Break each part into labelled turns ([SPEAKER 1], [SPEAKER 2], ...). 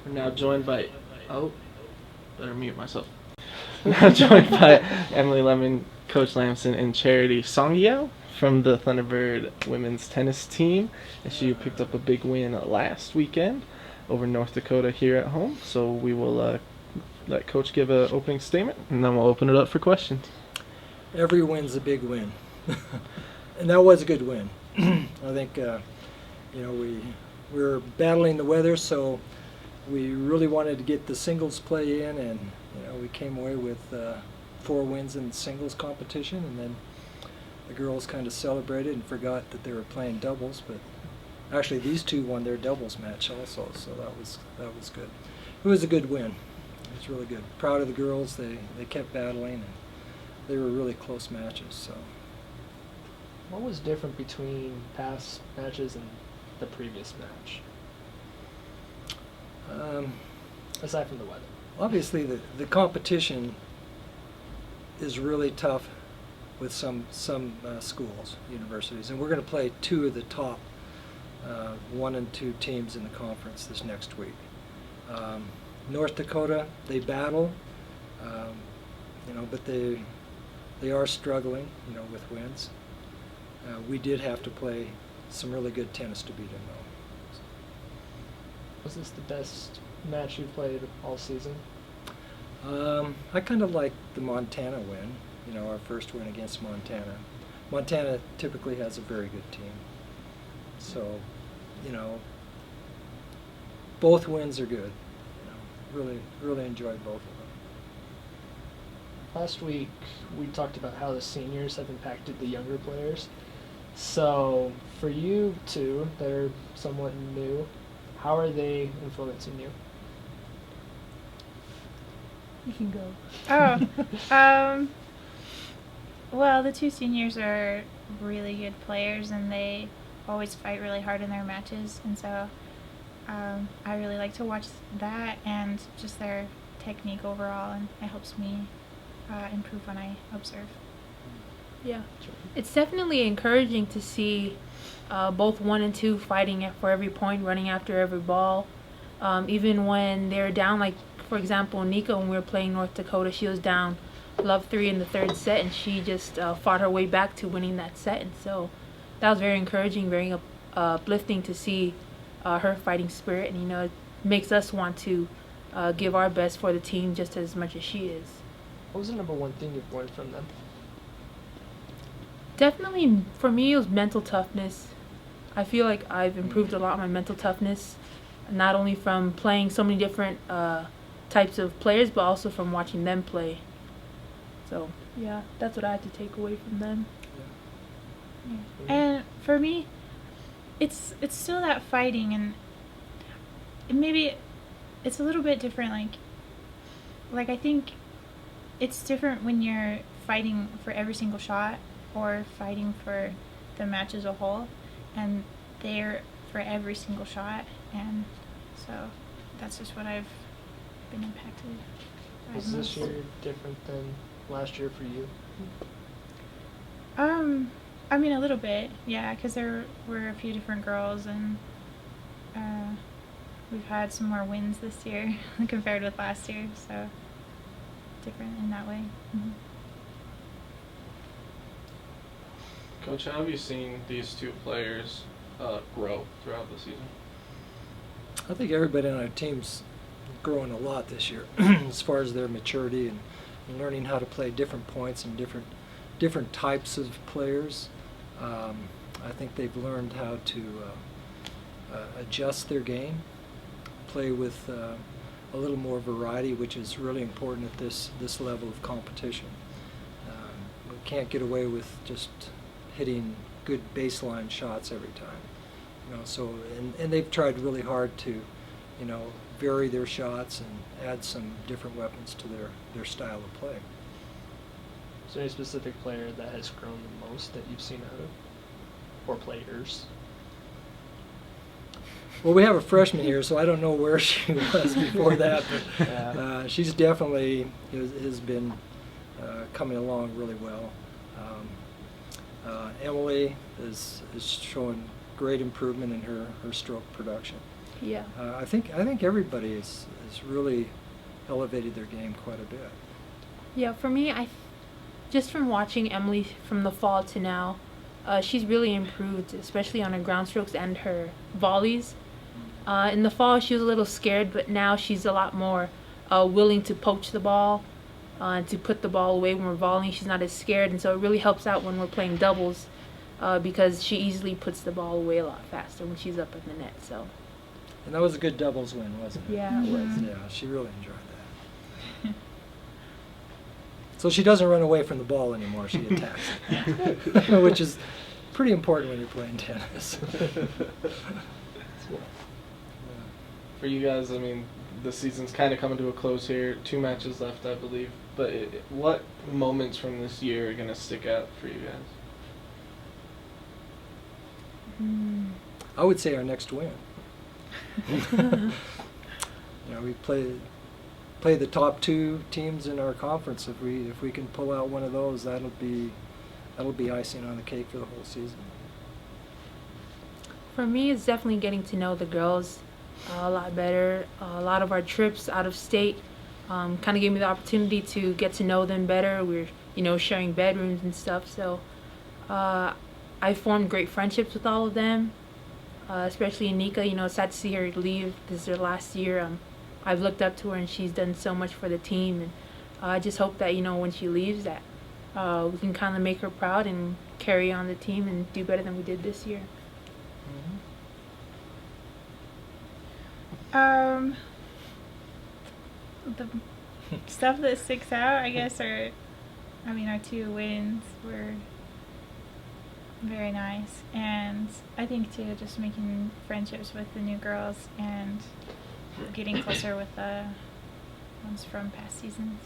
[SPEAKER 1] We're now joined by, oh, better mute myself. Now joined by Emily Lemon, Coach Lamson, and Charity Songyao from the Thunderbird women's tennis team. SU picked up a big win last weekend over North Dakota here at home. So we will let Coach give an opening statement, and then we'll open it up for questions.
[SPEAKER 2] Every win's a big win, and that was a good win. I think we were battling the weather, so we really wanted to get the singles play in, and we came away with 4 wins in the singles competition, and then the girls kind of celebrated and forgot that they were playing doubles, but actually these two won their doubles match also, so that was good. It was a good win. It was really good. Proud of the girls. They kept battling, and they were really close matches. So.
[SPEAKER 3] What was different between past matches and the previous match? Aside from the weather.
[SPEAKER 2] Obviously, the competition is really tough with some schools, universities, and we're going to play 2 of the top 1 and 2 teams in the conference this next week. North Dakota, they battle, but they are struggling, with wins. We did have to play some really good tennis to beat them, though.
[SPEAKER 3] Was this the best match you played all season?
[SPEAKER 2] I kind of like the Montana win, our first win against Montana. Montana typically has a very good team. So, both wins are good. Really enjoyed both of them.
[SPEAKER 3] Last week, we talked about how the seniors have impacted the younger players. So, for you two that are somewhat new, how are they influencing you?
[SPEAKER 4] You can go. Well, the 2 seniors are really good players, and they always fight really hard in their matches, and so I really like to watch that and just their technique overall, and it helps me improve when I observe.
[SPEAKER 5] Yeah, it's definitely encouraging to see both 1 and 2 fighting for every point, running after every ball. Even when they're down, like for example, Nika, when we were playing North Dakota, she was down love 3 in the 3rd set, and she just fought her way back to winning that set. And so that was very encouraging, very uplifting to see her fighting spirit, and it makes us want to give our best for the team just as much as she is.
[SPEAKER 3] What was the number one thing you've learned from them?
[SPEAKER 5] Definitely, for me, it was mental toughness. I feel like I've improved a lot on my mental toughness, not only from playing so many different types of players, but also from watching them play. So, yeah, that's what I had to take away from them.
[SPEAKER 4] Yeah. And for me, it's still that fighting, and maybe it's a little bit different. Like I think it's different when you're fighting for every single shot or fighting for the match as a whole, and they're for every single shot, and so that's just what I've been impacted by.
[SPEAKER 3] Was this year different than last year for you?
[SPEAKER 4] I mean, a little bit, yeah, because there were a few different girls, and we've had some more wins this year compared with last year, so different in that way. Mm-hmm.
[SPEAKER 1] Coach, how have you seen these 2 players grow throughout the season?
[SPEAKER 2] I think everybody on our team's growing a lot this year as far as their maturity and learning how to play different points and different types of players. I think they've learned how to adjust their game, play with a little more variety, which is really important at this level of competition. We can't get away with just hitting good baseline shots every time. So and they've tried really hard to, vary their shots and add some different weapons to their style of play.
[SPEAKER 3] Is there any specific player that has grown the most that you've seen out of? Or players?
[SPEAKER 2] Well, we have a freshman here, so I don't know where she was before that, but she's definitely has been coming along really well. Emily is showing great improvement in her stroke production.
[SPEAKER 5] Yeah.
[SPEAKER 2] I think everybody has really elevated their game quite a bit.
[SPEAKER 5] Yeah, for me, just from watching Emily from the fall to now, she's really improved, especially on her ground strokes and her volleys. In the fall, she was a little scared, but now she's a lot more willing to poach the ball and to put the ball away when we're volleying. She's not as scared, and so it really helps out when we're playing doubles because she easily puts the ball away a lot faster when she's up in the net. So.
[SPEAKER 2] And that was a good doubles win, wasn't it?
[SPEAKER 5] Yeah, it was.
[SPEAKER 2] Yeah, she really enjoyed that. So she doesn't run away from the ball anymore. She attacks it, which is pretty important when you're playing tennis.
[SPEAKER 1] For you guys, I mean, the season's kind of coming to a close here. 2 matches left, I believe. But what moments from this year are going to stick out for you guys?
[SPEAKER 2] I would say our next win. We play the top 2 teams in our conference. If we can pull out one of those, that'll be icing on the cake for the whole season.
[SPEAKER 5] For me, it's definitely getting to know the girls a lot better. A lot of our trips out of state kind of gave me the opportunity to get to know them better. We're, sharing bedrooms and stuff. So I formed great friendships with all of them, especially Anika. It's sad to see her leave. This is her last year. I've looked up to her, and she's done so much for the team. And I just hope that, when she leaves, that we can kind of make her proud and carry on the team and do better than we did this year.
[SPEAKER 4] The stuff that sticks out, I guess, our 2 wins were very nice, and I think too, just making friendships with the new girls and getting closer with the ones from past seasons.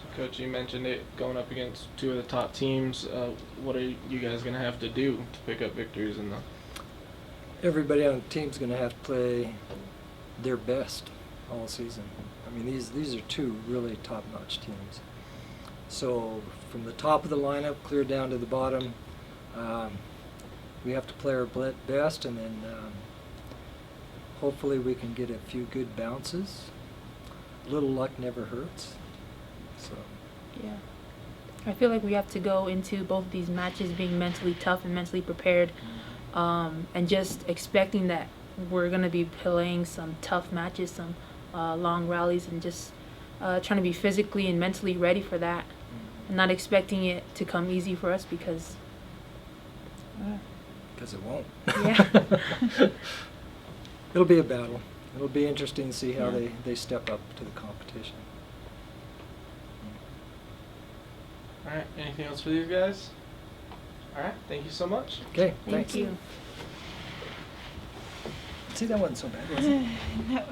[SPEAKER 1] So, Coach, you mentioned it going up against 2 of the top teams. What are you guys going to have to do to pick up victories in the?
[SPEAKER 2] Everybody on the team's going to have to play their best all season. These are 2 really top-notch teams. So from the top of the lineup clear down to the bottom, we have to play our best, and then hopefully we can get a few good bounces. A little luck never hurts. So.
[SPEAKER 5] Yeah. I feel like we have to go into both of these matches being mentally tough and mentally prepared, and just expecting that we're going to be playing some tough matches, some long rallies, and just trying to be physically and mentally ready for that, and not expecting it to come easy for us because
[SPEAKER 2] it won't.
[SPEAKER 5] Yeah.
[SPEAKER 2] It'll be a battle. It'll be interesting to see how they step up to the competition.
[SPEAKER 1] All right. Anything else for these guys? All right. Thank you so much.
[SPEAKER 2] Okay.
[SPEAKER 5] Thank
[SPEAKER 2] Thanks.
[SPEAKER 5] you.
[SPEAKER 2] See, that wasn't so bad, was it?
[SPEAKER 4] No.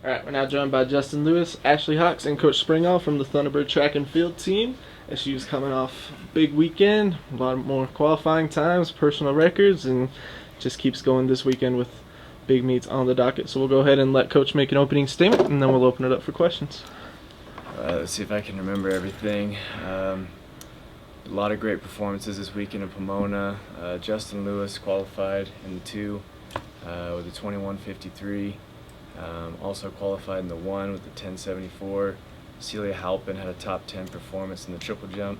[SPEAKER 1] All right, we're now joined by Justin Lewis, Ashley Hawks, and Coach Springall from the Thunderbird track and field team. SU's coming off a big weekend, a lot more qualifying times, personal records, and just keeps going this weekend with big meets on the docket. So we'll go ahead and let Coach make an opening statement, and then we'll open it up for questions.
[SPEAKER 6] Let's see if I can remember everything. A lot of great performances this weekend in Pomona. Justin Lewis qualified in the 2 with a 21:53. Also qualified in the 1 with the 10:74. Celia Halpin had a top 10 performance in the triple jump.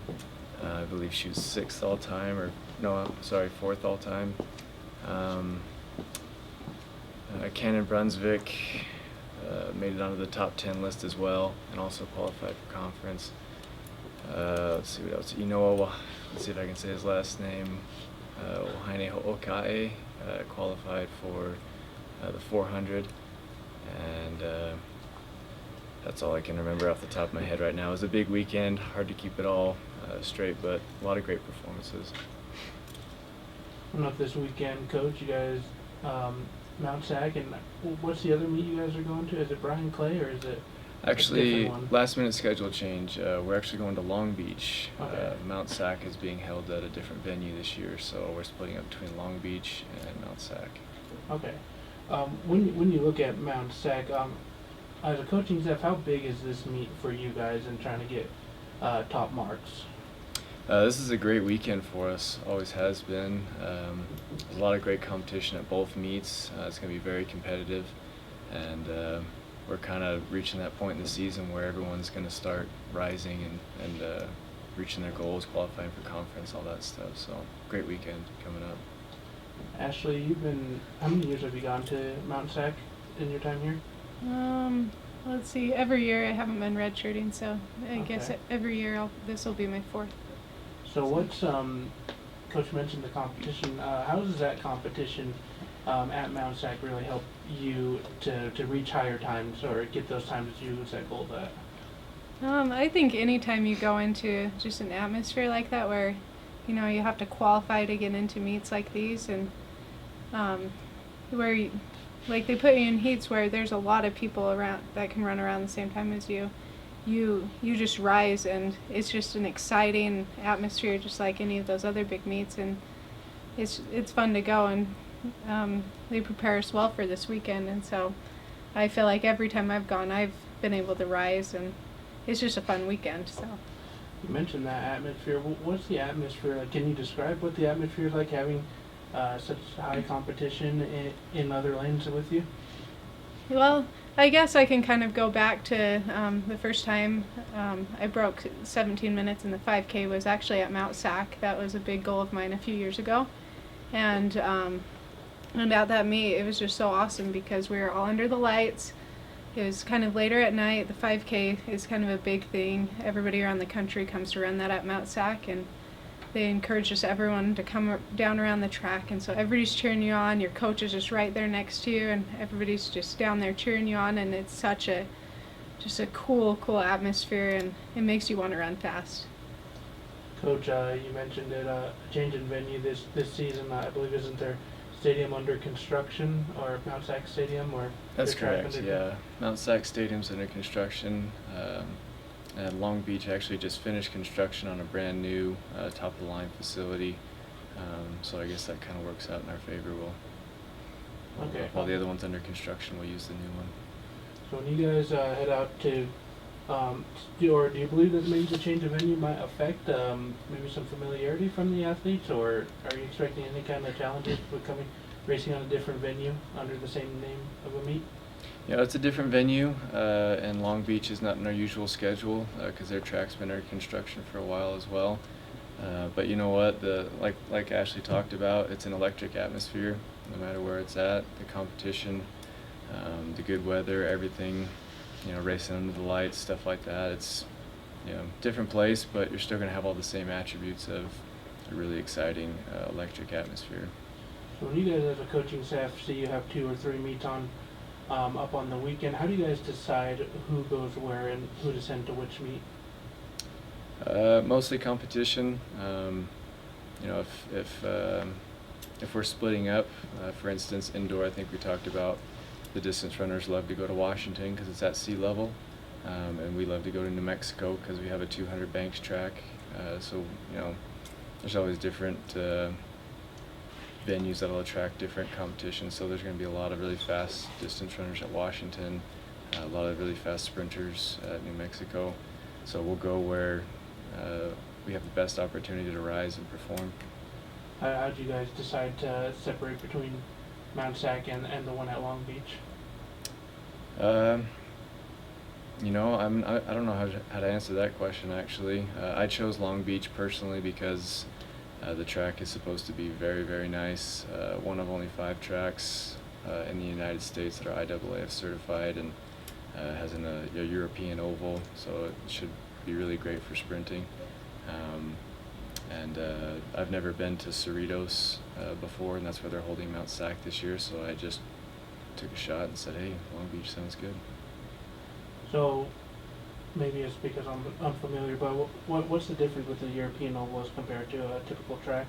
[SPEAKER 6] I believe she was 6th all time, or no, I'm sorry, 4th all time. Cannon Brunswick made it onto the top 10 list as well, and also qualified for conference. Let's see what else. Let's see if I can say his last name. Ohaine Ho'okae qualified for the 400, and that's all I can remember off the top of my head right now. It was a big weekend, hard to keep it all straight, but a lot of great performances.
[SPEAKER 7] Coming up this weekend, Coach, you guys, Mount Sac, and what's the other meet you guys are going to? Is it Brian Clay, or is it
[SPEAKER 6] Actually,
[SPEAKER 7] a different one?
[SPEAKER 6] last minute schedule change. We're actually going to Long Beach.
[SPEAKER 7] Okay.
[SPEAKER 6] Mount Sac is being held at a different venue this year, so we're splitting up between Long Beach and Mount Sac.
[SPEAKER 7] Okay. When you look at Mount Sac, as a coaching staff, how big is this meet for you guys in trying to get top marks?
[SPEAKER 6] This is a great weekend for us, always has been. There's a lot of great competition at both meets. It's going to be very competitive, and we're kind of reaching that point in the season where everyone's going to start rising and reaching their goals, qualifying for conference, all that stuff. So, great weekend coming up.
[SPEAKER 7] Ashley, how many years have you gone to Mount Sac in your time here?
[SPEAKER 8] Let's see. Every year I haven't been redshirting, so I guess
[SPEAKER 7] Okay.
[SPEAKER 8] every year this will be my 4th.
[SPEAKER 7] So what's Coach mentioned the competition. How does that competition at Mount Sac really help you to reach higher times or get those times that you set goals at?
[SPEAKER 8] I think anytime you go into just an atmosphere like that where, you have to qualify to get into meets like these, and where like they put you in heats where there's a lot of people around that can run around the same time as you. You just rise, and it's just an exciting atmosphere, just like any of those other big meets, and it's fun to go, and they prepare us well for this weekend, and so I feel like every time I've gone, I've been able to rise, and it's just a fun weekend. So.
[SPEAKER 7] You mentioned that atmosphere. What's the atmosphere like? Can you describe what the atmosphere is like having such high competition in other lanes with you?
[SPEAKER 8] Well, I guess I can kind of go back to the first time I broke 17 minutes in the 5K was actually at Mount Sac. That was a big goal of mine a few years ago. And at that meet, it was just so awesome because we were all under the lights. It was kind of later at night. The 5K is kind of a big thing. Everybody around the country comes to run that at Mount Sac, and they encourage just everyone to come down around the track, and so everybody's cheering you on. Your coach is just right there next to you, and everybody's just down there cheering you on, and it's such a cool atmosphere, and it makes you want to run fast.
[SPEAKER 7] Coach, you mentioned it, a change in venue this season. I believe isn't there stadium under construction, or Mount Sac Stadium, or
[SPEAKER 6] That's
[SPEAKER 7] the track
[SPEAKER 6] correct,
[SPEAKER 7] under-
[SPEAKER 6] yeah. Mount Sac Stadium's under construction. And Long Beach actually just finished construction on a brand new top-of-the-line facility. So I guess that kind of works out in our favor.
[SPEAKER 7] Okay.
[SPEAKER 6] While the other one's under construction, we'll use the new one.
[SPEAKER 7] So when you guys head out to, do you believe that maybe the change of venue might affect maybe some familiarity from the athletes, or are you expecting any kind of challenges with racing on a different venue under the same name of a meet?
[SPEAKER 6] Yeah, it's a different venue, and Long Beach is not in our usual schedule because their track's been under construction for a while as well. But you know what? Like Ashley talked about, it's an electric atmosphere no matter where it's at. The competition, the good weather, everything, racing under the lights, stuff like that. It's different place, but you're still going to have all the same attributes of a really exciting electric atmosphere.
[SPEAKER 7] So when you guys as a coaching staff see you have 2 or 3 meets on up on the weekend, how do you guys decide who goes where and who to send to which meet?
[SPEAKER 6] Mostly competition. If we're splitting up, for instance, indoor, I think we talked about the distance runners love to go to Washington because it's at sea level, and we love to go to New Mexico because we have a 200 banks track. So there's always different venues that'll attract different competitions. So there's going to be a lot of really fast distance runners at Washington, a lot of really fast sprinters at New Mexico. So we'll go where we have the best opportunity to rise and perform.
[SPEAKER 7] How did you guys decide to separate between Mount Sac and the one at Long Beach?
[SPEAKER 6] I don't know how to answer that question actually. I chose Long Beach personally because the track is supposed to be very, very nice. One of only 5 tracks in the United States that are IAAF certified, and has a European oval, so it should be really great for sprinting. And I've never been to Cerritos before, and that's where they're holding Mount Sac this year, so I just took a shot and said, hey, Long Beach sounds good.
[SPEAKER 7] So maybe it's because I'm unfamiliar, but what's the difference with the European ovals compared to a typical track?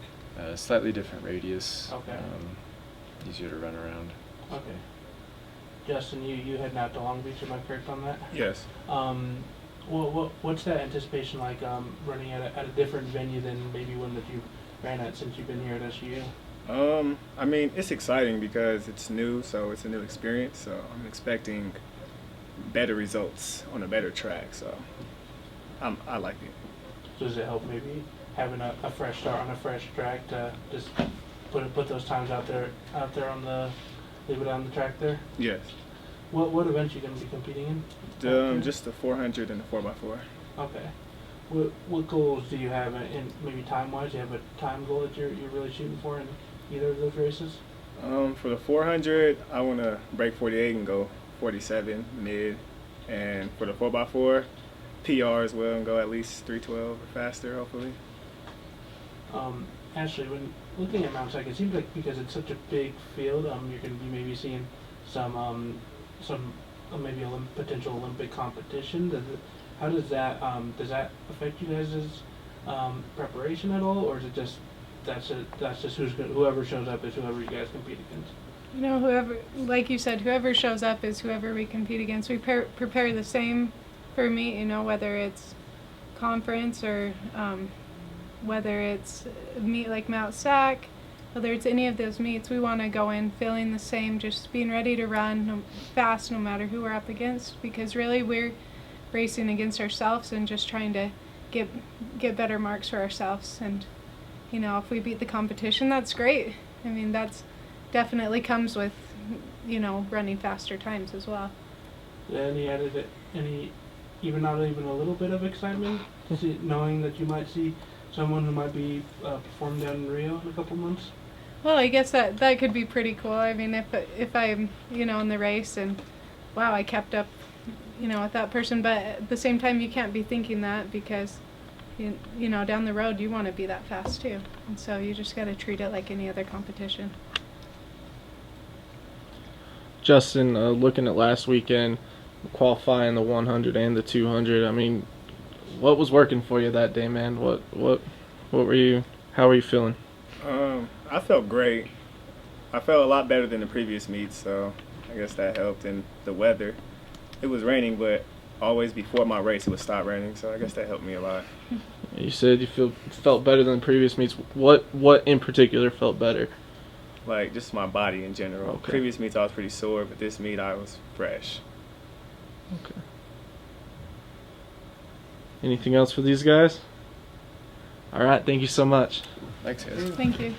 [SPEAKER 6] Slightly different radius.
[SPEAKER 7] Okay.
[SPEAKER 6] Easier to run around.
[SPEAKER 7] Okay. Justin, you heading out to Long Beach, am I correct on that?
[SPEAKER 9] Yes.
[SPEAKER 7] What's that anticipation like running at a different venue than maybe one that you ran at since you've been here at SUU?
[SPEAKER 9] I mean, it's exciting because it's new, so it's a new experience. So I'm expecting better results on a better track. So I like it.
[SPEAKER 7] So does it help maybe having a fresh start on a fresh track to just put those times out there on leave it on the track there?
[SPEAKER 9] Yes.
[SPEAKER 7] What events are you going to be competing in?
[SPEAKER 9] Just the 400 and the 4x4.
[SPEAKER 7] Okay. What goals do you have in maybe time-wise? Do you have a time goal that you're really shooting for in either of those races?
[SPEAKER 9] For the 400, I want to break 48 and go 47 mid. And for the 4x4, PR as well and go at least 312 or faster, hopefully.
[SPEAKER 7] Ashley, when looking at Mount Sac, it seems like because it's such a big field, you're going to be maybe seeing some maybe potential Olympic competition. How does that affect you guys' preparation at all, or is it just that's just whoever shows up is whoever you guys compete against?
[SPEAKER 8] Whoever, like you said, whoever shows up is whoever we compete against. We prepare the same for meet, whether it's conference or whether it's a meet like Mount Sac, whether it's any of those meets, we want to go in feeling the same, just being ready to run fast no matter who we're up against, because really we're racing against ourselves and just trying to get better marks for ourselves. And if we beat the competition, that's great. I mean, that's definitely comes with running faster times as well. Any even not even a little bit of excitement knowing that you might see someone who might be performing down in Rio in a couple months? Well, I guess that could be pretty cool. I mean, if I'm in the race and wow, I kept up with that person, but at the same time you can't be thinking that, because down the road you want to be that fast too, and so you just got to treat it like any other competition.
[SPEAKER 1] Justin, looking at last weekend, qualifying the 100 and the 200, I mean, what was working for you that day, man? What were you? How were you feeling?
[SPEAKER 9] I felt great. I felt a lot better than the previous meets, so I guess that helped. And the weather, it was raining, but always before my race it would stop raining, so I guess that helped me a lot.
[SPEAKER 1] You said you felt better than the previous meets. What in particular felt better?
[SPEAKER 9] Like just my body in general.
[SPEAKER 1] Okay.
[SPEAKER 9] Previous meets I was pretty sore, but this meet I was fresh.
[SPEAKER 1] Okay. Anything else for these guys? All right, thank you so much.
[SPEAKER 6] Thanks, guys.
[SPEAKER 8] Thank you.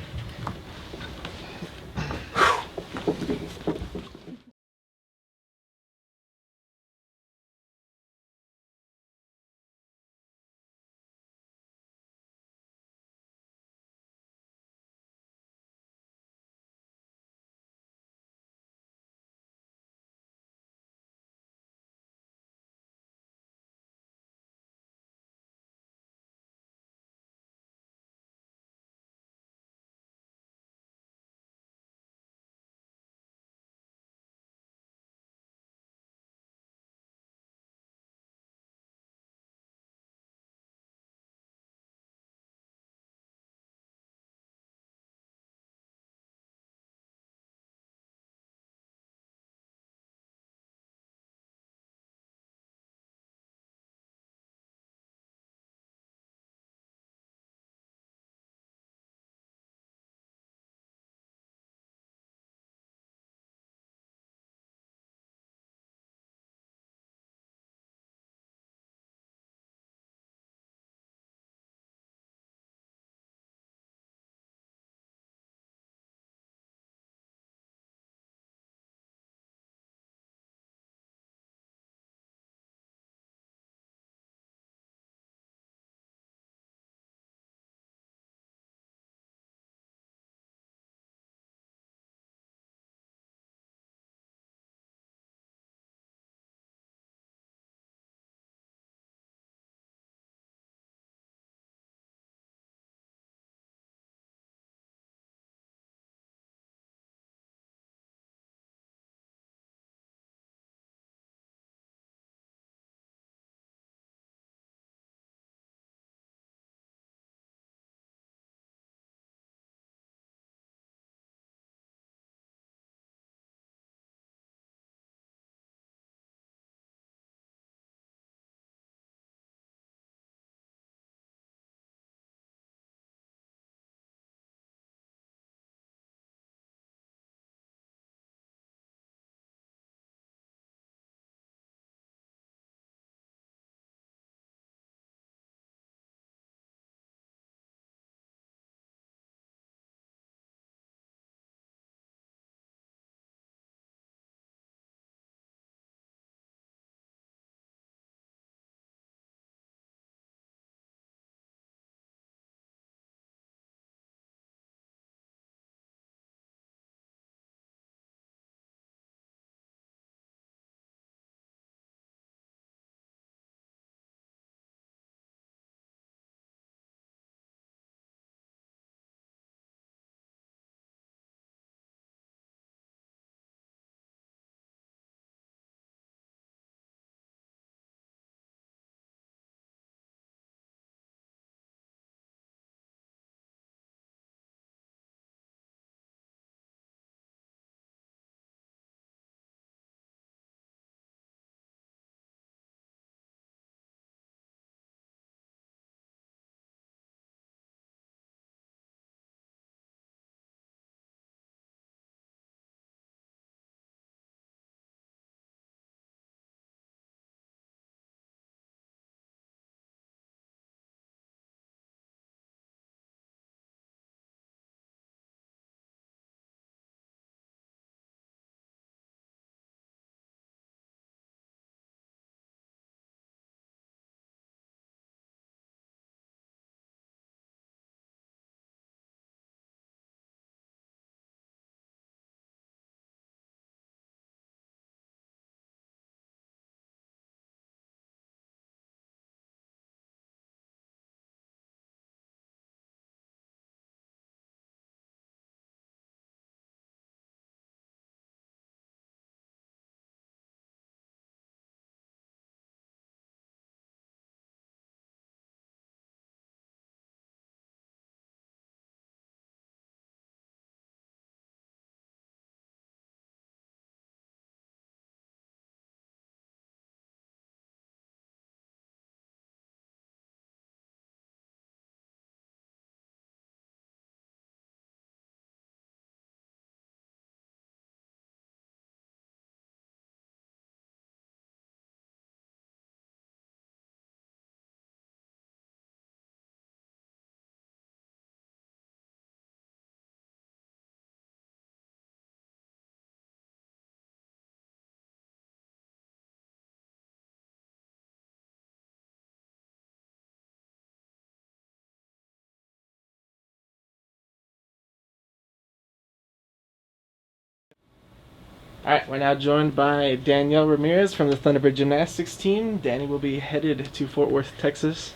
[SPEAKER 1] All right, we're now joined by Danielle Ramirez from the Thunderbird Gymnastics team. Danny will be headed to Fort Worth, Texas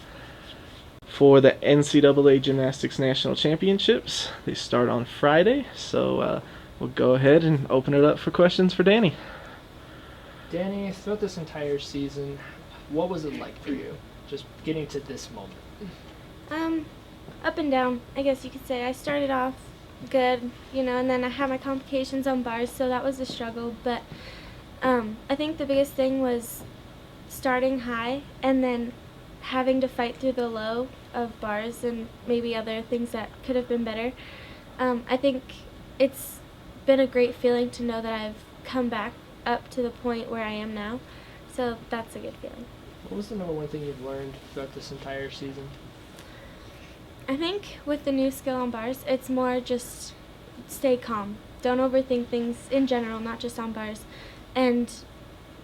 [SPEAKER 1] for the NCAA Gymnastics National Championships. They start on Friday, so we'll go ahead and open it up for questions for Danny.
[SPEAKER 3] Danny, throughout this entire season, what was it like for you, just getting to this moment?
[SPEAKER 10] Up and down, I guess you could say. I started off good, and then I had my complications on bars, so that was a struggle. But I think the biggest thing was starting high and then having to fight through the low of bars and maybe other things that could have been better. I think it's been a great feeling to know that I've come back up to the point where I am now. So that's a good feeling.
[SPEAKER 3] What was the number one thing you've learned throughout this entire season?
[SPEAKER 10] I think with the new skill on bars, it's more just stay calm. Don't overthink things in general, not just on bars. And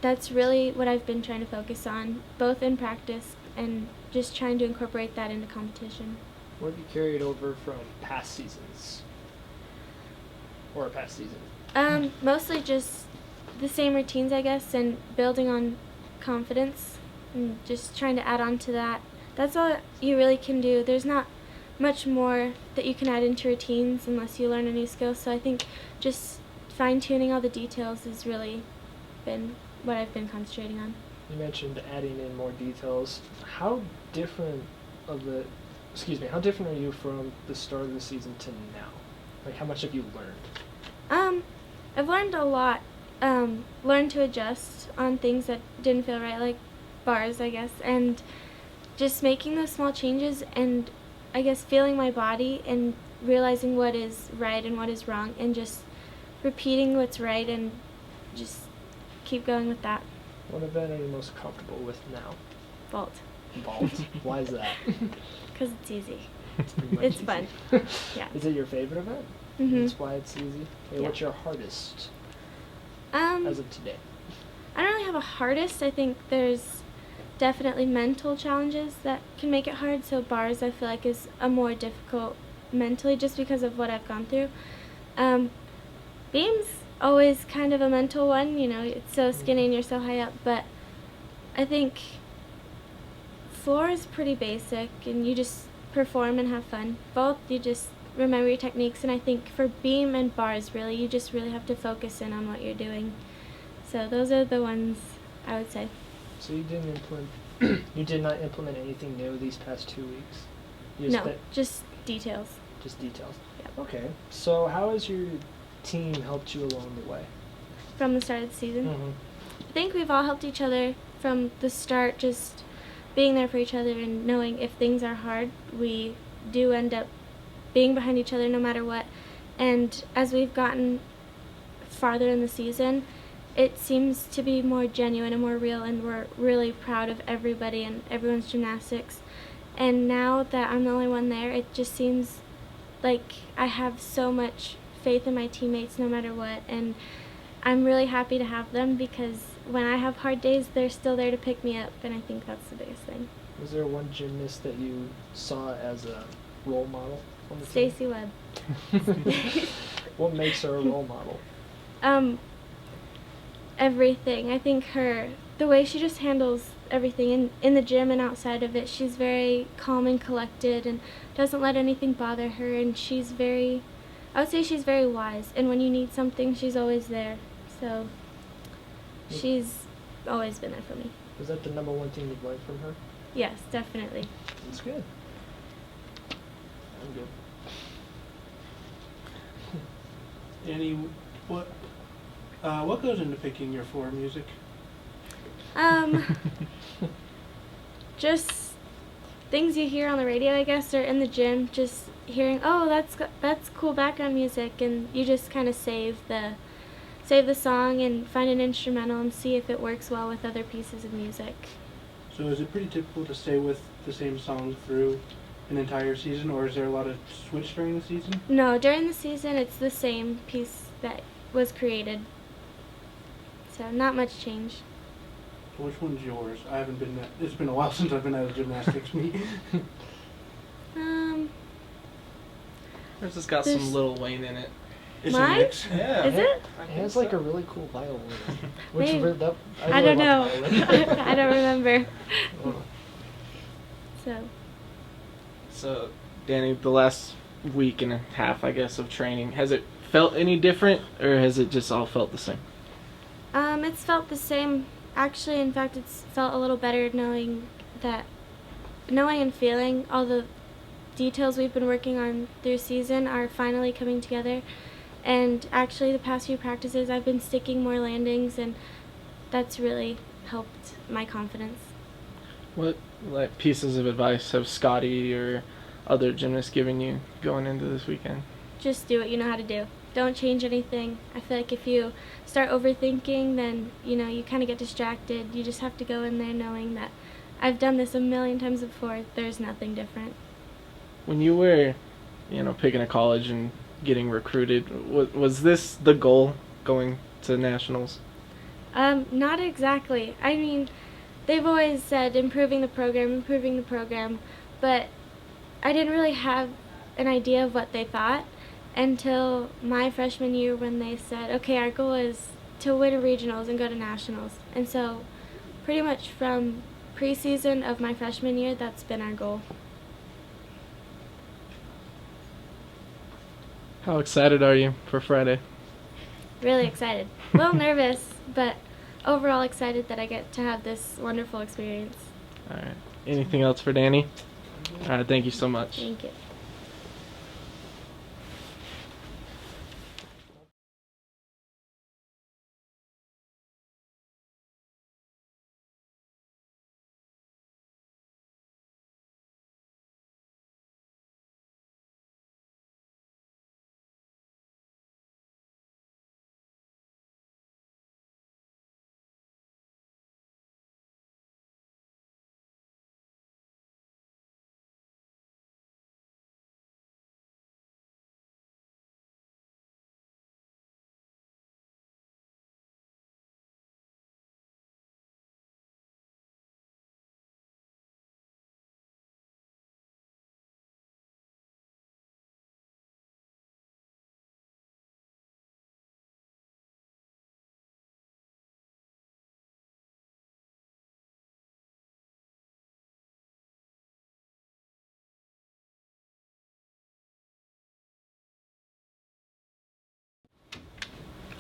[SPEAKER 10] that's really what I've been trying to focus on, both in practice and just trying to incorporate that into competition.
[SPEAKER 3] What have you carried over from past seasons? Or a past season?
[SPEAKER 10] Mostly just the same routines, I guess, and building on confidence and just trying to add on to that. That's all you really can do. There's not much more that you can add into routines unless you learn a new skill. So I think just fine-tuning all the details has really been what I've been concentrating on.
[SPEAKER 3] You mentioned adding in more details. How different are you from the start of the season to now? Like, how much have you learned?
[SPEAKER 10] I've learned a lot. Learned to adjust on things that didn't feel right, like bars, I guess, and just making those small changes and I guess feeling my body and realizing what is right and what is wrong and just repeating what's right and just keep going with that.
[SPEAKER 3] What event are you most comfortable with now?
[SPEAKER 10] Vault.
[SPEAKER 3] Vault? Why is that?
[SPEAKER 10] Because it's easy.
[SPEAKER 3] It's
[SPEAKER 10] fun. Yeah.
[SPEAKER 3] Is it your favorite event?
[SPEAKER 10] Mm-hmm.
[SPEAKER 3] That's why it's easy? Okay,
[SPEAKER 10] Yeah.
[SPEAKER 3] What's your hardest as of today?
[SPEAKER 10] I don't really have a hardest. I think there's definitely mental challenges that can make it hard. So bars I feel like is a more difficult mentally just because of what I've gone through. Beam's always kind of a mental one, it's so skinny and you're so high up, but I think floor is pretty basic and you just perform and have fun. Vault, you just remember your techniques, and I think for beam and bars really, you just really have to focus in on what you're doing. So those are the ones I would say.
[SPEAKER 3] So you did not implement anything new these past 2 weeks?
[SPEAKER 10] No, just details.
[SPEAKER 3] Just details.
[SPEAKER 10] Yep.
[SPEAKER 3] Okay. So how has your team helped you along the way?
[SPEAKER 10] From the start of the season?
[SPEAKER 3] Mm-hmm.
[SPEAKER 10] I think we've all helped each other from the start, just being there for each other and knowing if things are hard, we do end up being behind each other no matter what. And as we've gotten farther in the season, it seems to be more genuine and more real, and we're really proud of everybody and everyone's gymnastics. And now that I'm the only one there, it just seems like I have so much faith in my teammates no matter what, and I'm really happy to have them because when I have hard days, they're still there to pick me up, and I think that's the biggest thing.
[SPEAKER 3] Was there one gymnast that you saw as a role model on the
[SPEAKER 10] Stacy
[SPEAKER 3] team?
[SPEAKER 10] Webb.
[SPEAKER 3] What makes her a role model?
[SPEAKER 10] Everything. I think the way she just handles everything in the gym and outside of it, she's very calm and collected and doesn't let anything bother her, and I would say she's very wise, and when you need something, she's always there. So she's always been there for me.
[SPEAKER 3] Was that the number one thing you've learned from her?
[SPEAKER 10] Yes, definitely.
[SPEAKER 3] That's good. I'm good.
[SPEAKER 7] Danny, what goes into picking your floor music?
[SPEAKER 10] Just things you hear on the radio, I guess, or in the gym, just hearing, oh, that's cool background music, and you just kind of save the song and find an instrumental and see if it works well with other pieces of music.
[SPEAKER 7] So is it pretty typical to stay with the same song through an entire season, or is there a lot of switch during the season?
[SPEAKER 10] No, during the season it's the same piece that was created. So not much change.
[SPEAKER 7] So which one's yours? It's been a while since I've been at a gymnastics meet.
[SPEAKER 1] There's just got some Lil Wayne in it. Is it
[SPEAKER 10] Mine?
[SPEAKER 1] mixed? Yeah.
[SPEAKER 10] Is it?
[SPEAKER 3] It has like a really cool violin. Which
[SPEAKER 10] Maybe.
[SPEAKER 3] I
[SPEAKER 10] don't
[SPEAKER 3] really
[SPEAKER 10] know.
[SPEAKER 3] love the violin.
[SPEAKER 10] I don't remember.
[SPEAKER 3] Oh.
[SPEAKER 10] So,
[SPEAKER 1] So, Danny, the last week and a half, I guess, of training, has it felt any different, or has it just all felt the same?
[SPEAKER 10] it's felt the same. Actually, in fact, it's felt a little better knowing and feeling all the details we've been working on through season are finally coming together. And actually, the past few practices, I've been sticking more landings, and that's really helped my confidence.
[SPEAKER 1] What pieces of advice have Scotty or other gymnasts given you going into this weekend?
[SPEAKER 10] Just do what you know how to do. Don't change anything. I feel like if you start overthinking, then, you kind of get distracted. You just have to go in there knowing that I've done this a million times before. There's nothing different.
[SPEAKER 1] When you were, picking a college and getting recruited, was this the goal going to nationals?
[SPEAKER 10] Not exactly. I mean, they've always said improving the program, but I didn't really have an idea of what they thought until my freshman year when they said, okay, our goal is to win regionals and go to nationals. And so pretty much from preseason of my freshman year, that's been our goal.
[SPEAKER 1] How excited are you for Friday?
[SPEAKER 10] Really excited. A little nervous, but overall excited that I get to have this wonderful experience.
[SPEAKER 1] All right. Anything else for Danny? All right. Thank you so much.
[SPEAKER 10] Thank you.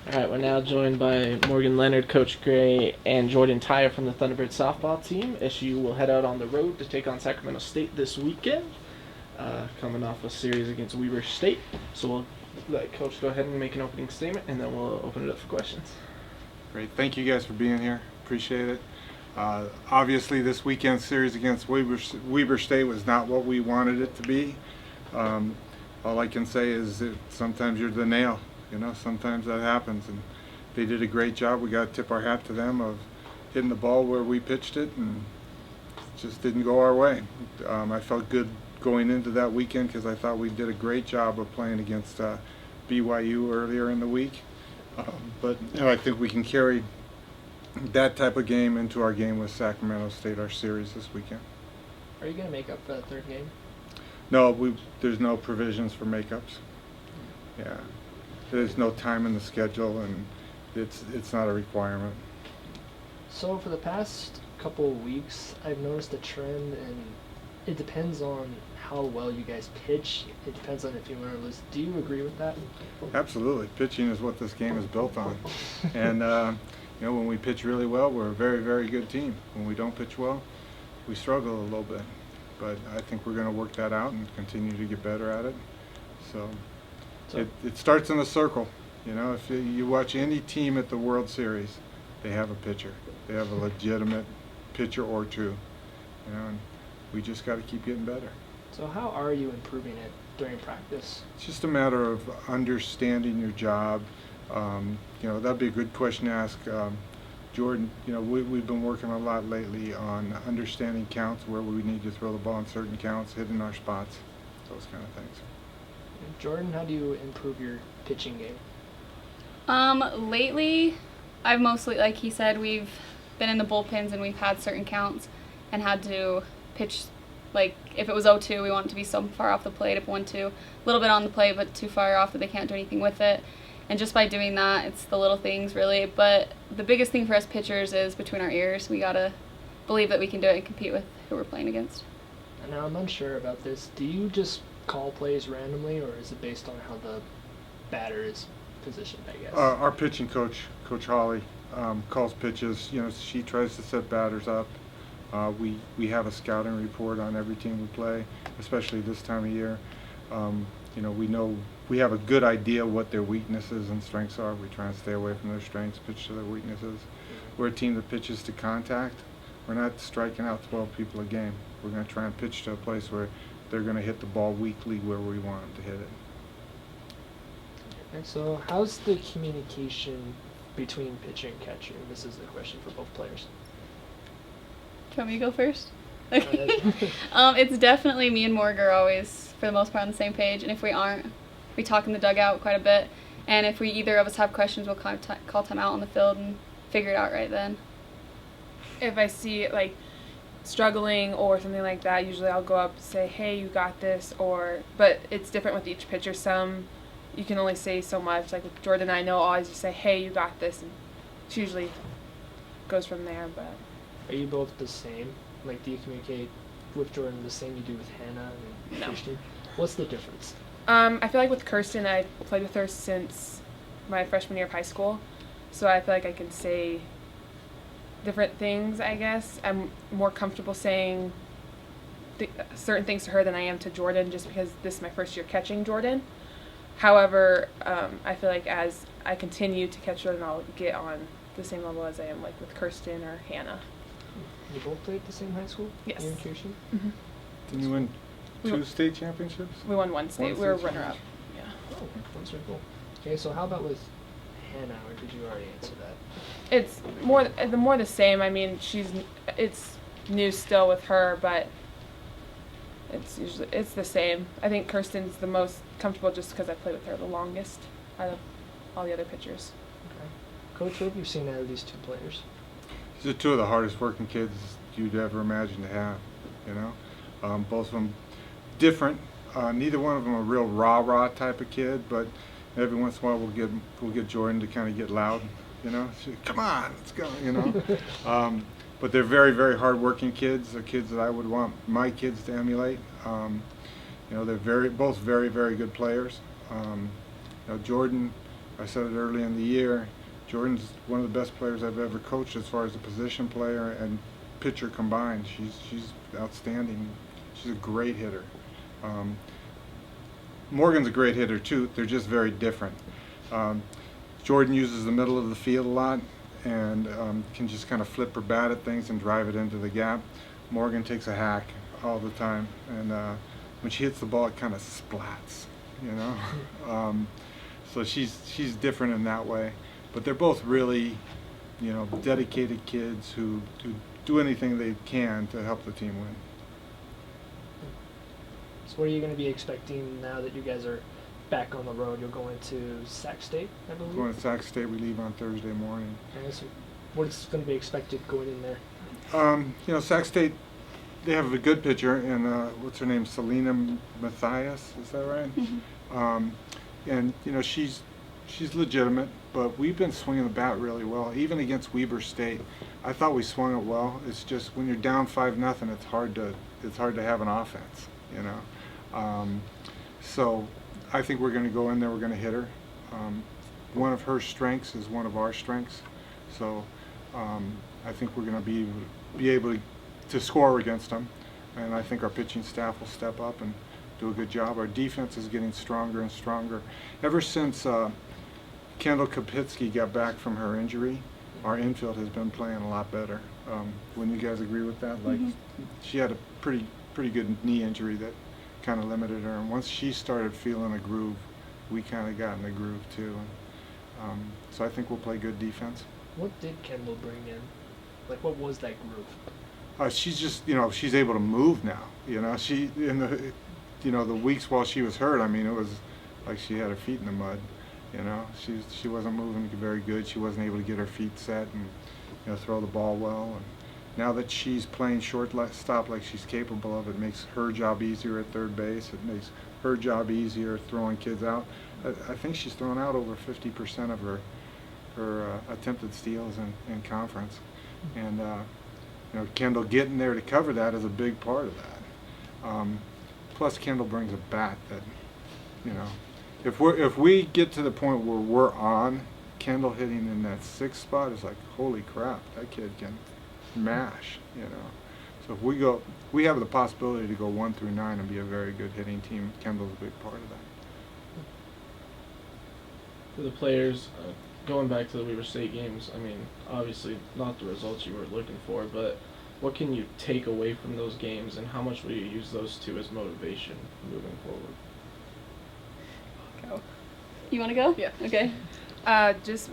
[SPEAKER 1] All right, we're now joined by Morgan Leonard, Coach Gray, and Jordan Tyre from the Thunderbird softball team. SU will head out on the road to take on Sacramento State this weekend, coming off a series against Weber State. So we'll let Coach go ahead and make an opening statement, and then we'll open it up for questions.
[SPEAKER 11] Great. Thank you guys for being here. Appreciate it. Obviously, this weekend series against Weber State was not what we wanted it to be. All I can say is that sometimes you're the nail. Sometimes that happens, and they did a great job. We got to tip our hat to them of hitting the ball where we pitched it, and it just didn't go our way. I felt good going into that weekend because I thought we did a great job of playing against BYU earlier in the week. But I think we can carry that type of game into our game with Sacramento State, our series this weekend.
[SPEAKER 3] Are you going to make up for that third game?
[SPEAKER 11] No, there's no provisions for makeups. Yeah. There's no time in the schedule, and it's not a requirement.
[SPEAKER 3] So for the past couple of weeks, I've noticed a trend, and it depends on how well you guys pitch. It depends on if you win or lose. Do you agree with that?
[SPEAKER 11] Absolutely. Pitching is what this game is built on. And, when we pitch really well, we're a very, very good team. When we don't pitch well, we struggle a little bit. But I think we're going to work that out and continue to get better at it. So it starts in the circle. If you watch any team at the World Series, they have a pitcher. They have a legitimate pitcher or two. And we just got to keep getting better.
[SPEAKER 3] So how are you improving it during practice?
[SPEAKER 11] It's just a matter of understanding your job. That'd be a good question to ask Jordan. We've been working a lot lately on understanding counts, where we need to throw the ball in certain counts, hitting our spots, those kind of things.
[SPEAKER 3] Jordan, how do you improve your pitching game?
[SPEAKER 12] Lately, I've mostly, like he said, we've been in the bullpens and we've had certain counts and had to pitch Like, if it was 0-2, we want it to be so far off the plate. If 1-2, a little bit on the plate, but too far off that they can't do anything with it. And just by doing that, it's the little things, really. But the biggest thing for us pitchers is between our ears. We got to believe that we can do it and compete with who we're playing against.
[SPEAKER 3] And now I'm unsure about this. Do you just call plays randomly, or is it based on how the batter is positioned, I guess?
[SPEAKER 11] Our pitching coach, Coach Holly, calls pitches. You know, she tries to set batters up. We have a scouting report on every team we play, especially this time of year. You know, we have a good idea what their weaknesses and strengths are. We try and stay away from their strengths, pitch to their weaknesses. We're a team that pitches to contact. We're not striking out 12 people a game. We're going to try and pitch to a place where they're going to hit the ball weakly where we want them to hit it.
[SPEAKER 3] And so how's the communication between pitcher and catcher? This is the question for both players.
[SPEAKER 12] Do you want me to go first? It's definitely me and Morgan are always, for the most part, on the same page. And if we aren't, we talk in the dugout quite a bit. And if either of us have questions, we'll call time out on the field and figure it out right then.
[SPEAKER 13] If I see it like struggling or something like that, usually I'll go up and say, hey, you got this, but it's different with each pitcher. Some you can only say so much. Like with Jordan, I know I'll always just say, hey, you got this, and she usually goes from there. But
[SPEAKER 3] are you both the same? Like, do you communicate with Jordan the same you do with Hannah and
[SPEAKER 13] No.
[SPEAKER 3] Christian? What's the difference?
[SPEAKER 13] I feel like with Kirsten, I played with her since my freshman year of high school, so I feel like I can say different things, I guess. I'm more comfortable saying certain things to her than I am to Jordan, just because this is my first year catching Jordan. However, I feel like as I continue to catch Jordan, I'll get on the same level as I am like with Kirsten or Hannah.
[SPEAKER 3] You both played at the same high school?
[SPEAKER 13] Yes.
[SPEAKER 3] You and Kirsten?
[SPEAKER 13] Mm-hmm.
[SPEAKER 11] Didn't you win
[SPEAKER 13] We
[SPEAKER 11] two
[SPEAKER 13] won-
[SPEAKER 11] state championships?
[SPEAKER 13] We won one state.
[SPEAKER 11] One
[SPEAKER 13] We were
[SPEAKER 11] state
[SPEAKER 13] runner-up. Yeah.
[SPEAKER 3] Oh, that's very cool. Okay, so how about with Hannah, or did you already answer that?
[SPEAKER 13] It's more the same. I mean, it's new still with her, but it's the same. I think Kirsten's the most comfortable just because I played with her the longest out of all the other pitchers.
[SPEAKER 3] Okay. Coach, what have you seen out of these two players?
[SPEAKER 11] These are two of the hardest working kids you'd ever imagine to have, you know. Both of them different. Neither one of them a real rah-rah type of kid, but every once in a while we'll get Jordan to kind of get loud, you know. Come on, let's go, you know. But they're very, very hard-working kids. They're kids that I would want my kids to emulate. You know, they're both very, very good players. You know, Jordan, I said it early in the year, Jordan's one of the best players I've ever coached as far as a position player and pitcher combined. She's outstanding. She's a great hitter. Morgan's a great hitter too. They're just very different. Jordan uses the middle of the field a lot and can just kind of flip her bat at things and drive it into the gap. Morgan takes a hack all the time, and when she hits the ball, it kind of splats, you know. So she's different in that way. But they're both really, you know, dedicated kids who do anything they can to help the team win.
[SPEAKER 3] So what are you going to be expecting now that you guys are back on the road? You'll go into Sac State, I believe?
[SPEAKER 11] Going to Sac State, we leave on Thursday morning.
[SPEAKER 3] Okay, so what's going to be expected going in there?
[SPEAKER 11] You know, Sac State, they have a good pitcher, and what's her name, Selena Mathias, is that right?
[SPEAKER 12] Mm-hmm.
[SPEAKER 11] And you know, she's legitimate, but we've been swinging the bat really well, even against Weber State. I thought we swung it well. It's just when you're down 5-0, it's hard to have an offense, you know. So I think we're going to go in there. We're going to hit her. One of her strengths is one of our strengths, so I think we're going to be able to score against them, and I think our pitching staff will step up and do a good job. Our defense is getting stronger and stronger. Ever since Kendall Kapitsky got back from her injury, our infield has been playing a lot better. Wouldn't you guys agree with that? Like, she had a pretty good knee injury that kind of limited her, and once she started feeling a groove, we kind of got in the groove too. So I think we'll play good defense.
[SPEAKER 3] What did Kendall bring in? Like, what was that groove?
[SPEAKER 11] She's just, you know, she's able to move now. You know, she in the weeks while she was hurt, I mean, it was like she had her feet in the mud. You know, she wasn't moving very good. She wasn't able to get her feet set and, you know, throw the ball well. now that she's playing shortstop like she's capable of, it makes her job easier at third base. It makes her job easier throwing kids out. I think she's thrown out over 50% of her attempted steals in conference, and Kendall getting there to cover that is a big part of that. Plus, Kendall brings a bat that, if we get to the point where we're on Kendall hitting in that 6th spot, it's like, holy crap, that kid can mash. So if we have the possibility to go 1 through 9 and be a very good hitting team. Kendall's a big part of that.
[SPEAKER 1] For the players, going back to the Weber State games, I mean, obviously not the results you were looking for, but what can you take away from those games, and how much will you use those two as motivation moving forward?
[SPEAKER 12] Go. You want to go?
[SPEAKER 13] Yeah.
[SPEAKER 12] Okay.
[SPEAKER 13] Just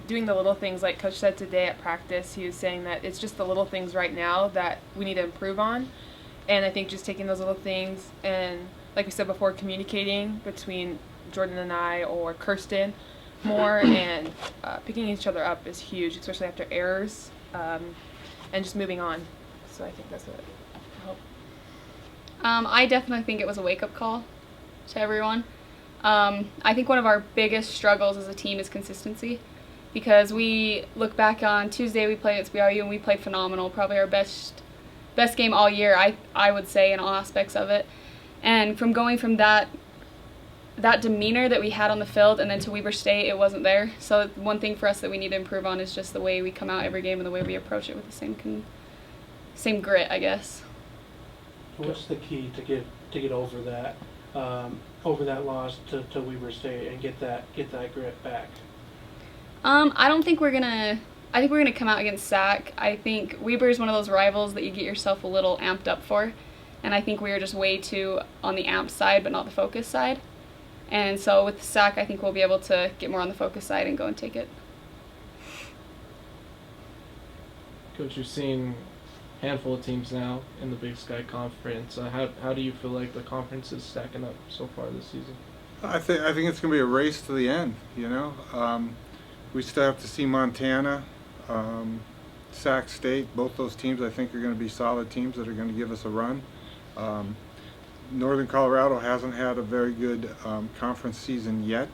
[SPEAKER 13] doing the little things, like Coach said today at practice. He was saying that it's just the little things right now that we need to improve on. And I think just taking those little things and, like we said before, communicating between Jordan and I or Kirsten more and picking each other up is huge, especially after errors, and just moving on. So I think that's what will help.
[SPEAKER 12] I definitely think it was a wake-up call to everyone. I think one of our biggest struggles as a team is consistency, because we look back on Tuesday we played against BRU and we played phenomenal, probably our best game all year, I would say, in all aspects of it. And from going from that demeanor that we had on the field and then to Weber State, it wasn't there. So one thing for us that we need to improve on is just the way we come out every game and the way we approach it with the same grit, I guess.
[SPEAKER 7] What's the key to get over that loss to Weber State and get that grit back?
[SPEAKER 12] I think we're gonna come out against SAC. I think Weber is one of those rivals that you get yourself a little amped up for, and I think we were just way too on the amped side but not the focus side. And so with SAC, I think we'll be able to get more on the focus side and go and take it.
[SPEAKER 1] Coach, you've seen a handful of teams now in the Big Sky Conference. How do you feel like the conference is stacking up so far this season?
[SPEAKER 11] I think it's going to be a race to the end. We still have to see Montana, Sac State. Both those teams, I think, are going to be solid teams that are going to give us a run. Northern Colorado hasn't had a very good conference season yet,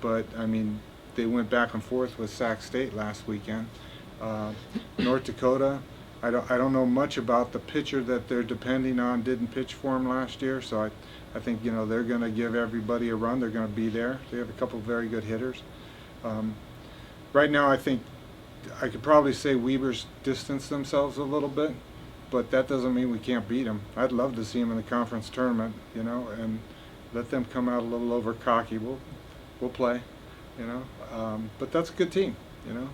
[SPEAKER 11] but I mean, they went back and forth with Sac State last weekend. North Dakota, I don't know much about the pitcher that they're depending on. Didn't pitch for them last year, so I think they're going to give everybody a run. They're going to be there. They have a couple of very good hitters. Right now, I think I could probably say Weber's distanced themselves a little bit, but that doesn't mean we can't beat them. I'd love to see them in the conference tournament, and let them come out a little over cocky. We'll play, but that's a good team,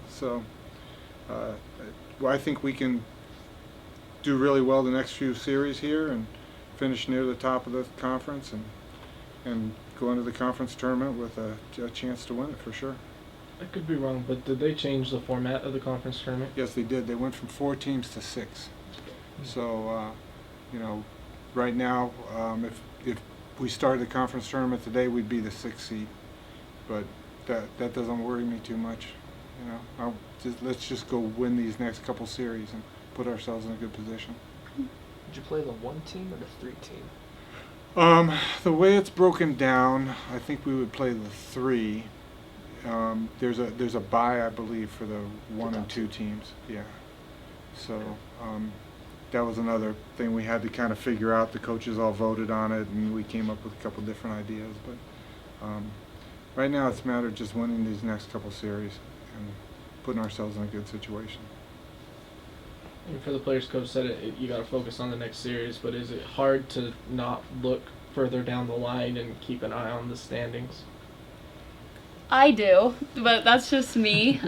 [SPEAKER 11] So I think we can do really well the next few series here and finish near the top of the conference and go into the conference tournament with a chance to win it for sure.
[SPEAKER 1] I could be wrong, but did they change the format of the conference tournament?
[SPEAKER 11] Yes, they did. They went from 4 teams to 6. So, right now, if we started the conference tournament today, we'd be the 6th seed. But that doesn't worry me too much. Let's just go win these next couple series and put ourselves in a good position.
[SPEAKER 3] Would you play the 1 team or the 3 team?
[SPEAKER 11] The way it's broken down, I think we would play the 3. There's a bye, I believe, for the 1 and 2 teams. Yeah. So that was another thing we had to kind of figure out. The coaches all voted on it, and we came up with a couple different ideas. But right now, it's a matter of just winning these next couple series and putting ourselves in a good situation.
[SPEAKER 1] And for the players, Coach said you got to focus on the next series, but is it hard to not look further down the line and keep an eye on the standings?
[SPEAKER 12] I do, but that's just me.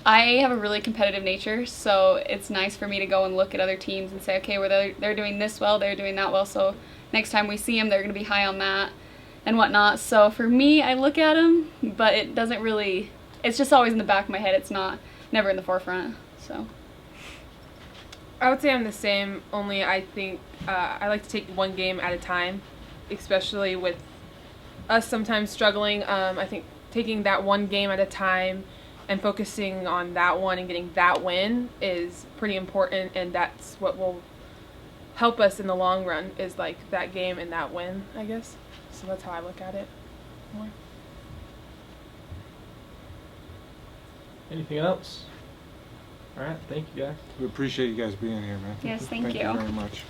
[SPEAKER 12] I have a really competitive nature, so it's nice for me to go and look at other teams and say, okay, they're doing this well, they're doing that well, so next time we see them, they're going to be high on that and whatnot. So for me, I look at them, but it doesn't really, it's just always in the back of my head. It's never in the forefront. So
[SPEAKER 13] I would say I'm the same, only I think I like to take one game at a time, especially with us sometimes struggling. I think taking that one game at a time and focusing on that one and getting that win is pretty important, and that's what will help us in the long run, is like that game and that win, I guess. So that's how I look at it more.
[SPEAKER 1] Anything else? All right, thank you guys.
[SPEAKER 11] We appreciate you guys being here, man.
[SPEAKER 12] Yes, thank you.
[SPEAKER 11] Thank you very much.